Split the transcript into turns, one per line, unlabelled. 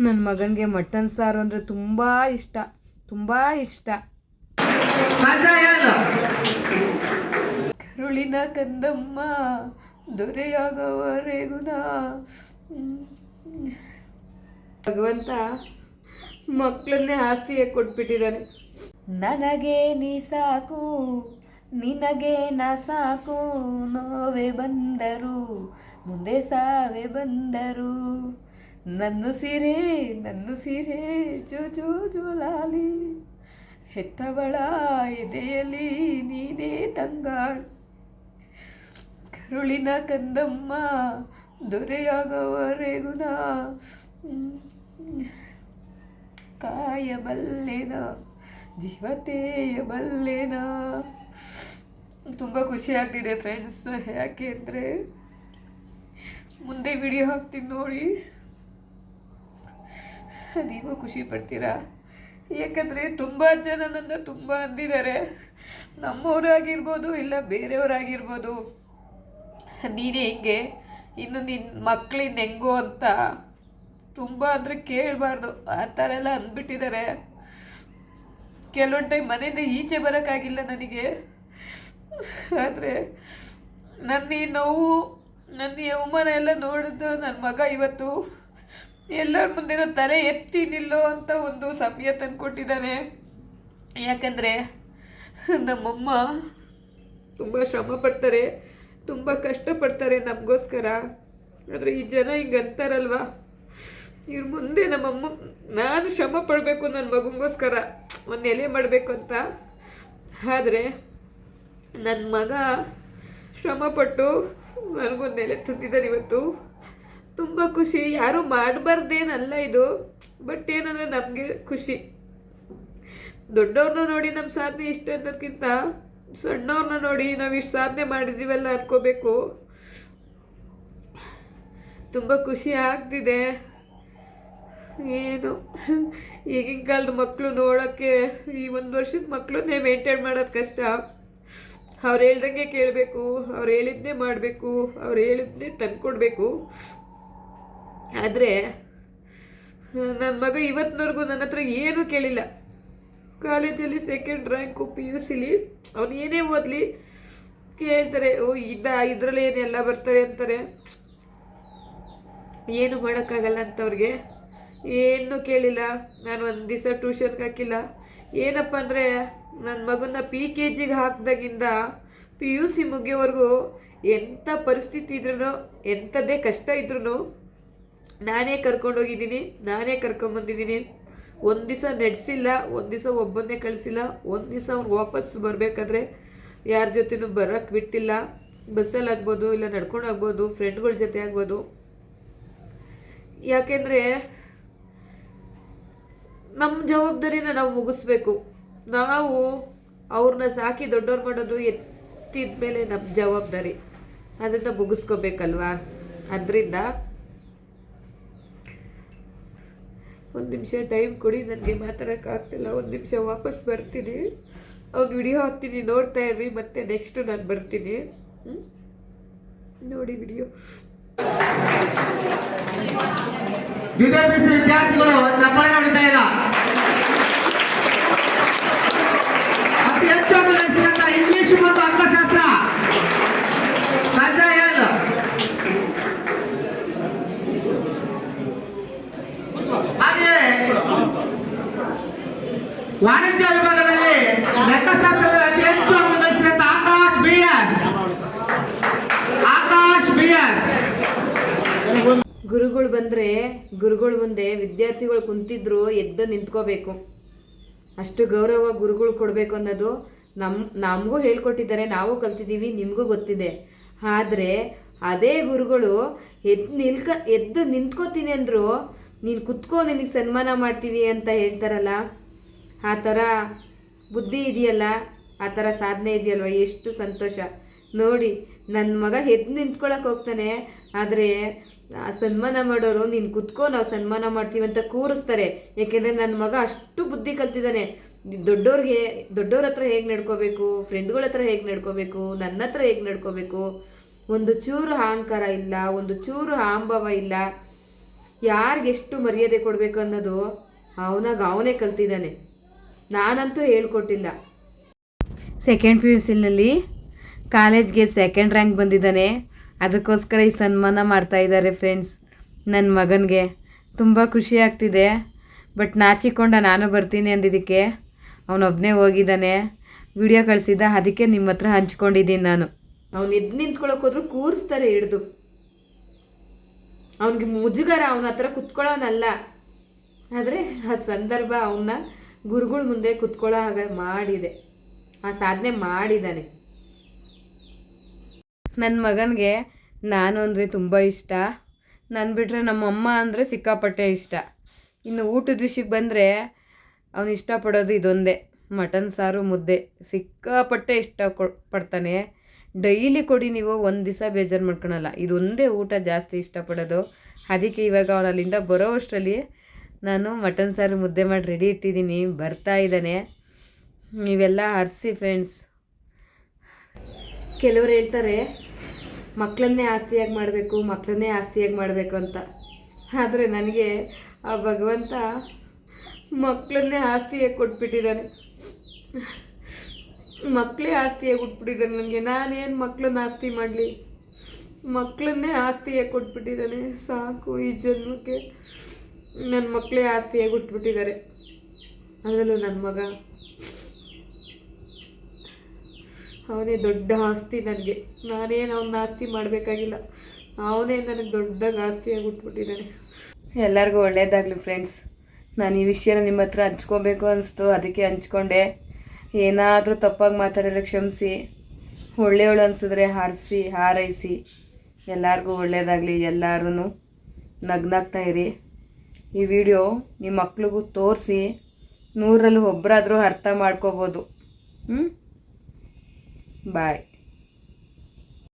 ನನ್ನ ಮಗನಿಗೆ ಮಟನ್ ಸಾರು ಅಂದರೆ ತುಂಬ ಇಷ್ಟ, ತುಂಬ ಇಷ್ಟ. ಕರುಳಿನ ಕಂದಮ್ಮ ದೊರೆಯಾಗವರೆಗುನ ಭಗವಂತ ಮಕ್ಕಳನ್ನೇ ಆಸ್ತಿಯೇ ಕೊಟ್ಬಿಟ್ಟಿದ್ದಾನೆ. ನನಗೆ ನೀ ಸಾಕು, ನಿನಗೆ ನಾ ಸಾಕು, ನೋವೇ ಬಂದರು ಮುಂದೆ ಸಾವೇ ಬಂದರು, ನನ್ನ ಸೀರೆ ಜೋ ಜೋ ಜೋಲಾಲಿ, ಹೆತ್ತವಳ ಎದೆಯಲ್ಲಿ ನೀನೇ ತಂಗಾಳ್, ಕರುಳಿನ ಕಂದಮ್ಮ ದೊರೆಯಾಗವರೆಗುನ ಕಾಯಬಲ್ಲೆನ ಜೀವತೆಯಬಲ್ಲೆನ. ತುಂಬ ಖುಷಿ ಆಗ್ತಿದೆ ಫ್ರೆಂಡ್ಸ್. ಯಾಕೆ ಅಂದರೆ ಮುಂದೆ ವಿಡಿಯೋ ಹಾಕ್ತೀನಿ ನೋಡಿ, ನೀವು ಖುಷಿ ಪಡ್ತೀರಾ. ಯಾಕಂದರೆ ತುಂಬ ಜನ ನನ್ನ ತುಂಬ ಅಂದಿದ್ದಾರೆ, ನಮ್ಮವರಾಗಿರ್ಬೋದು ಇಲ್ಲ ಬೇರೆಯವರಾಗಿರ್ಬೋದು, ನೀನೇ ಹಿಂಗೆ ಇನ್ನು ನಿನ್ನ ಮಕ್ಕಳಿಂದ ಹೆಂಗೋ ಅಂತ ತುಂಬ ಅಂದರೆ ಕೇಳಬಾರ್ದು ಆ ಥರ ಎಲ್ಲ ಅಂದ್ಬಿಟ್ಟಿದ್ದಾರೆ. ಕೆಲವೊಂದು ಟೈಮ್ ಮನೆಯಿಂದ ಈಚೆ ಬರೋಕ್ಕಾಗಿಲ್ಲ ನನಗೆ. ಆದರೆ ನನ್ನ ಈ ನೋವು, ನನ್ನ ಈ ಅವಮಾನ ಎಲ್ಲ ನೋಡಿದ್ದು ನನ್ನ ಮಗ ಇವತ್ತು ಎಲ್ಲರ ಮುಂದೆನೋ ತಲೆ ಎತ್ತಿ ನಿಲ್ಲೋ ಅಂತ ಒಂದು ಸಮಯ ತಂದುಕೊಟ್ಟಿದ್ದಾನೆ. ಯಾಕಂದರೆ ನಮ್ಮಮ್ಮ ತುಂಬ ಶ್ರಮ ಪಡ್ತಾರೆ, ತುಂಬ ಕಷ್ಟಪಡ್ತಾರೆ ನಮಗೋಸ್ಕರ. ಆದರೆ ಈ ಜನ ಹಿಂಗೆ ಅಂತಾರಲ್ವ, ಇವ್ರ ಮುಂದೆ ನಮ್ಮಮ್ಮ ನಾನು ಶ್ರಮ ಪಡಬೇಕು ನನ್ನ ಮಗನಿಗೋಸ್ಕರ ಒಂದು ಎಲೆ ಮಾಡಬೇಕು ಅಂತ. ಆದರೆ ನನ್ನ ಮಗ ಶ್ರಮಪಟ್ಟು ನನಗೊಂದು ಎಲೆ ತಂದಿದ್ದಾನೆ ಇವತ್ತು. ತುಂಬ ಖುಷಿ. ಯಾರೂ ಮಾಡಬಾರ್ದೇನಲ್ಲ ಇದು, ಬಟ್ ಏನಂದರೆ ನಮಗೆ ಖುಷಿ. ದೊಡ್ಡವ್ರನ್ನ ನೋಡಿ ನಮ್ಮ ಸಾಧನೆ ಇಷ್ಟ ಅನ್ನೋದಕ್ಕಿಂತ ಸಣ್ಣವ್ರನ್ನ ನೋಡಿ ನಾವು ಇಷ್ಟು ಸಾಧನೆ ಮಾಡಿದ್ದೀವಲ್ಲ ಅನ್ಕೋಬೇಕು. ತುಂಬ ಖುಷಿ ಆಗ್ತಿದೆ. ಏನು ಈಗಿನ ಕಾಲದ ಮಕ್ಕಳು ನೋಡೋಕ್ಕೆ, ಈ 1 ವರ್ಷದ ಮಕ್ಕಳನ್ನೇ ಮೇಂಟೈನ್ ಮಾಡೋದು ಕಷ್ಟ. ಅವ್ರು ಹೇಳ್ದಂಗೆ ಕೇಳಬೇಕು, ಅವ್ರು ಹೇಳಿದ್ದೇ ಮಾಡಬೇಕು, ಅವ್ರು ಹೇಳಿದ್ದೇ ತಂದ್ಕೊಡ್ಬೇಕು. ಆದರೆ ನನ್ನ ಮಗ ಇವತ್ತಿನವರೆಗೂ ನನ್ನ ಹತ್ರ ಏನೂ ಕೇಳಿಲ್ಲ. ಕಾಲೇಜಲ್ಲಿ 2nd ರ್ಯಾಂಕು PUC ಅವನು ಏನೇ ಓದಲಿ ಕೇಳ್ತಾರೆ, ಓ ಇದರಲ್ಲಿ ಏನೆಲ್ಲ ಬರ್ತಾರೆ ಅಂತಾರೆ. ಏನು ಮಾಡೋಕ್ಕಾಗಲ್ಲ ಅಂತವ್ರಿಗೆ. ಏನೂ ಕೇಳಿಲ್ಲ. ನಾನು ಒಂದು ದಿವಸ ಟ್ಯೂಷನ್ಗೆ ಹಾಕಿಲ್ಲ. ಏನಪ್ಪ ಅಂದರೆ ನನ್ನ ಮಗನ್ನ PKGಗೆ ಹಾಕಿದಾಗಿಂದ PUC ಮುಗಿಯೋವರೆಗೂ ಎಂಥ ಪರಿಸ್ಥಿತಿ ಇದ್ರೂ, ಎಂಥದ್ದೇ ಕಷ್ಟ ಇದ್ರೂ ನಾನೇ ಕರ್ಕೊಂಡೋಗಿದ್ದೀನಿ, ನಾನೇ ಕರ್ಕೊಂಬಂದಿದ್ದೀನಿ. ಒಂದು ದಿವಸ ನಡೆಸಿಲ್ಲ, ಒಂದು ದಿವಸ ಒಬ್ಬನ್ನೇ ಕಳಿಸಿಲ್ಲ. ಒಂದು ದಿವಸ ಅವ್ನು ವಾಪಸ್ ಬರಬೇಕಾದ್ರೆ ಯಾರ ಜೊತೆನೂ ಬರೋಕ್ಕೆ ಬಿಟ್ಟಿಲ್ಲ. ಬಸ್ಸಲ್ಲಿ ಆಗ್ಬೋದು, ಇಲ್ಲ ನಡ್ಕೊಂಡು ಆಗ್ಬೋದು, ಫ್ರೆಂಡ್ಗಳ ಜೊತೆ ಆಗ್ಬೋದು. ಯಾಕೆಂದರೆ ನಮ್ಮ ಜವಾಬ್ದಾರಿನ ನಾವು ಮುಗಿಸ್ಬೇಕು. ನಾವು ಅವ್ರನ್ನ ಸಾಕಿ ದೊಡ್ಡವ್ರು ಮಾಡೋದು ಎತ್ತಿದ ಮೇಲೆ ನಮ್ಮ ಜವಾಬ್ದಾರಿ, ಅದನ್ನು ಮುಗಿಸ್ಕೋಬೇಕಲ್ವಾ. ಅದರಿಂದ ಒಂದು ನಿಮಿಷ ಟೈಮ್ ಕೊಡಿ, ನನಗೆ ಮಾತಾಡೋಕ್ಕಾಗ್ತಿಲ್ಲ. ಒಂದು ನಿಮಿಷ ವಾಪಸ್ ಬರ್ತೀನಿ, ಅವ್ನು ವಿಡಿಯೋ ಹಾಕ್ತೀನಿ, ನೋಡ್ತಾ ಇರ್ರಿ. ಮತ್ತೆ ನೆಕ್ಸ್ಟು ನಾನು ಬರ್ತೀನಿ. ನೋಡಿ ವಿಡಿಯೋ.
ದ್ವಿತೀಯ PUC ವಿದ್ಯಾರ್ಥಿಗಳು ಚಪ್ಪಾಳೆ ಹೊಡಿತಾ ಇಲ್ಲ. ಅತಿ ಹೆಚ್ಚು ಅಂಕ ಗಳಿಸಿದಂತ ಇಂಗ್ಲಿಷ್ ಮತ್ತು ಅರ್ಥಶಾಸ್ತ್ರ ಸಂಜಯ್ ಎಲ್. ಹಾಗೆಯೇ ವಾಣಿಜ್ಯ ವಿಭಾಗದಲ್ಲಿ ಲೆಕ್ಕಶಾಸ್ತ್ರದಲ್ಲಿ ಅತಿ ಹೆಚ್ಚು ಅಂಕ ಗಳಿಸಿದಂತ ಆಕಾಶ್ BS.
ಗುರುಗಳು ಬಂದರೆ ಗುರುಗಳು ಮುಂದೆ ವಿದ್ಯಾರ್ಥಿಗಳು ಕುಂತಿದ್ರು ಎದ್ದು ನಿಂತ್ಕೋಬೇಕು. ಅಷ್ಟು ಗೌರವ ಗುರುಗಳು ಕೊಡಬೇಕು ಅನ್ನೋದು ನಮಗೂ ಹೇಳ್ಕೊಟ್ಟಿದ್ದಾರೆ, ನಾವು ಕಲ್ತಿದ್ದೀವಿ, ನಿಮಗೂ ಗೊತ್ತಿದೆ. ಆದರೆ ಅದೇ ಗುರುಗಳು ಎದ್ದು ನಿಂತ್ಕೋತೀನಿ ಅಂದರು, ನೀನು ಕುತ್ಕೋ, ನಿನಗೆ ಸನ್ಮಾನ ಮಾಡ್ತೀವಿ ಅಂತ ಹೇಳ್ತಾರಲ್ಲ, ಆ ಥರ ಬುದ್ಧಿ ಇದೆಯಲ್ಲ, ಆ ಥರ ಸಾಧನೆ ಇದೆಯಲ್ವ, ಎಷ್ಟು ಸಂತೋಷ ನೋಡಿ. ನನ್ನ ಮಗ ಎದ್ದು ನಿಂತ್ಕೊಳ್ಳೋಕೆ ಹೋಗ್ತಾನೆ, ಆದರೆ ಸನ್ಮಾನ ಮಾಡೋರು ನೀನು ಕುತ್ಕೋ, ನಾವು ಸನ್ಮಾನ ಮಾಡ್ತೀವಿ ಅಂತ ಕೂರಿಸ್ತಾರೆ. ಏಕೆಂದರೆ ನನ್ನ ಮಗ ಅಷ್ಟು ಬುದ್ಧಿ ಕಲ್ತಿದ್ದಾನೆ. ದೊಡ್ಡವ್ರ ಹತ್ರ ಹೇಗೆ ನಡ್ಕೋಬೇಕು, ಫ್ರೆಂಡ್ಗಳ ಹತ್ರ ಹೇಗೆ ನಡ್ಕೋಬೇಕು, ನನ್ನ ಹತ್ರ ಹೇಗೆ ನಡ್ಕೋಬೇಕು, ಒಂದು ಚೂರು ಅಹಂಕಾರ ಇಲ್ಲ, ಒಂದು ಚೂರು ಅಹಂಭಾವ ಇಲ್ಲ. ಯಾರಿಗೆಷ್ಟು ಮರ್ಯಾದೆ ಕೊಡಬೇಕು ಅನ್ನೋದು ಅವನೇ ಕಲ್ತಿದ್ದಾನೆ. ನಾನಂತೂ ಹೇಳ್ಕೊಟ್ಟಿಲ್ಲ. ಸೆಕೆಂಡ್ PUCನಲ್ಲಿ ಕಾಲೇಜ್ಗೆ 2nd ರ್ಯಾಂಕ್ ಬಂದಿದ್ದಾನೆ. ಅದಕ್ಕೋಸ್ಕರ ಈ ಸನ್ಮಾನ ಮಾಡ್ತಾಯಿದ್ದಾರೆ ಫ್ರೆಂಡ್ಸ್. ನನ್ನ ಮಗನಿಗೆ ತುಂಬ ಖುಷಿ ಆಗ್ತಿದೆ. ಬಟ್ ನಾಚಿಕೊಂಡ ನಾನು ಬರ್ತೀನಿ ಅಂದಿದ್ದಕ್ಕೆ ಅವನೊಬ್ಬನೇ ಹೋಗಿದ್ದಾನೆ. ವಿಡಿಯೋ ಕಳಿಸಿದ್ದ, ಅದಕ್ಕೆ ನಿಮ್ಮ ಹತ್ರ ಹಂಚ್ಕೊಂಡಿದ್ದೀನಿ ನಾನು. ಅವನು ಎದ್ದು ನಿಂತ್ಕೊಳ್ಳೋಕೆ ಹೋದ್ರು ಕೂರಿಸ್ತಾರೆ ಹಿಡ್ದು. ಅವನಿಗೆ ಮುಜುಗರ, ಅವನ ಹತ್ರ ಕುತ್ಕೊಳ್ಳೋನಲ್ಲ. ಆದರೆ ಆ ಸಂದರ್ಭ ಅವನ್ನ ಗುರುಗಳ ಮುಂದೆ ಕುತ್ಕೊಳ್ಳೋ ಹಾಗೆ ಮಾಡಿದೆ. ಆ ಸಾಧನೆ ಮಾಡಿದ್ದಾನೆ. ನನ್ನ ಮಗನಿಗೆ ನಾನು ಅಂದರೆ ತುಂಬ ಇಷ್ಟ. ನಾನು ಬಿಟ್ಟರೆ ನಮ್ಮಮ್ಮ ಅಂದರೆ ಸಿಕ್ಕಾಪಟ್ಟೆ ಇಷ್ಟ. ಇನ್ನು ಊಟದ ವಿಷಯಕ್ಕೆ ಬಂದರೆ ಅವನು ಇಷ್ಟಪಡೋದು ಇದೊಂದೇ, ಮಟನ್ ಸಾರು ಮುದ್ದೆ. ಸಿಕ್ಕಾಪಟ್ಟೆ ಪಡ್ತಾನೆ. ಡೈಲಿ ಕೊಡಿ ನೀವು, ಒಂದು ದಿವಸ ಬೇಜಾರು ಮಾಡ್ಕೊಳಲ್ಲ. ಇದೊಂದೇ ಊಟ ಜಾಸ್ತಿ ಇಷ್ಟಪಡೋದು. ಅದಕ್ಕೆ ಇವಾಗ ಅವನು ಅಲ್ಲಿಂದ ಬರೋ ಅಷ್ಟರಲ್ಲಿ ನಾನು ಮಟನ್ ಸಾರು ಮುದ್ದೆ ಮಾಡಿ ರೆಡಿ ಇಟ್ಟಿದ್ದೀನಿ. ಬರ್ತಾ ಇದ್ದಾನೆ. ನೀವೆಲ್ಲ ಹರಿಸಿ ಫ್ರೆಂಡ್ಸ್. ಕೆಲವರು ಹೇಳ್ತಾರೆ ಮಕ್ಕಳನ್ನೇ ಆಸ್ತಿಯಾಗಿ ಮಾಡಬೇಕು ಅಂತ. ಆದರೆ ನನಗೆ ಆ ಭಗವಂತ ಮಕ್ಕಳನ್ನೇ ಆಸ್ತಿಯಾಗಿ ಕೊಟ್ಬಿಟ್ಟಿದ್ದಾನೆ. ಮಕ್ಕಳೇ ಆಸ್ತಿಯಾಗಿ ಕೊಟ್ಬಿಟ್ಟಿದ್ದಾನೆ ನನಗೆ. ನಾನೇನು ಮಕ್ಕಳನ್ನ ಆಸ್ತಿ ಮಾಡಲಿ? ಮಕ್ಕಳನ್ನೇ ಆಸ್ತಿಯಾಗಿ ಕೊಟ್ಬಿಟ್ಟಿದ್ದಾನೆ. ಸಾಕು, ಈ ಜನ್ಮಕ್ಕೆ ನನ್ನ ಮಕ್ಕಳೇ ಆಸ್ತಿಯಾಗಿ ಕೊಟ್ಬಿಟ್ಟಿದ್ದಾರೆ. ಅದರಲ್ಲೂ ನನ್ನ ಮಗ, ಅವನೇ ದೊಡ್ಡ ಆಸ್ತಿ ನನಗೆ. ನಾನೇನು ಅವನ ಆಸ್ತಿ ಮಾಡಬೇಕಾಗಿಲ್ಲ. ಅವನೇ ನನಗೆ ದೊಡ್ಡದಾಗಿ ಆಸ್ತಿಯಾಗಿ ಹುಟ್ಬಿಟ್ಟಿದ್ದಾನೆ. ಎಲ್ಲರಿಗೂ ಒಳ್ಳೆಯದಾಗಲಿ ಫ್ರೆಂಡ್ಸ್. ನಾನು ಈ ವಿಷಯನ ನಿಮ್ಮ ಹತ್ರ ಹಂಚ್ಕೋಬೇಕು ಅನಿಸ್ತು, ಅದಕ್ಕೆ ಹಂಚ್ಕೊಂಡೆ. ಏನಾದರೂ ತಪ್ಪಾಗಿ ಮಾತಾಡಿದ್ರೆ ಕ್ಷಮಿಸಿ. ಒಳ್ಳೆಯವಳು ಅನಿಸಿದ್ರೆ ಹಾರೈಸಿ. ಎಲ್ಲರಿಗೂ ಒಳ್ಳೆಯದಾಗಲಿ. ಎಲ್ಲರೂ ನಗ್ನಾಗ್ತಾ ಇರಿ. ಈ ವಿಡಿಯೋ ನಿಮ್ಮ ಮಕ್ಳಿಗೂ ತೋರಿಸಿ. 100ರಲ್ಲಿ ಒಬ್ಬರಾದರೂ ಅರ್ಥ ಮಾಡ್ಕೋಬೋದು. ಬಾಯ್.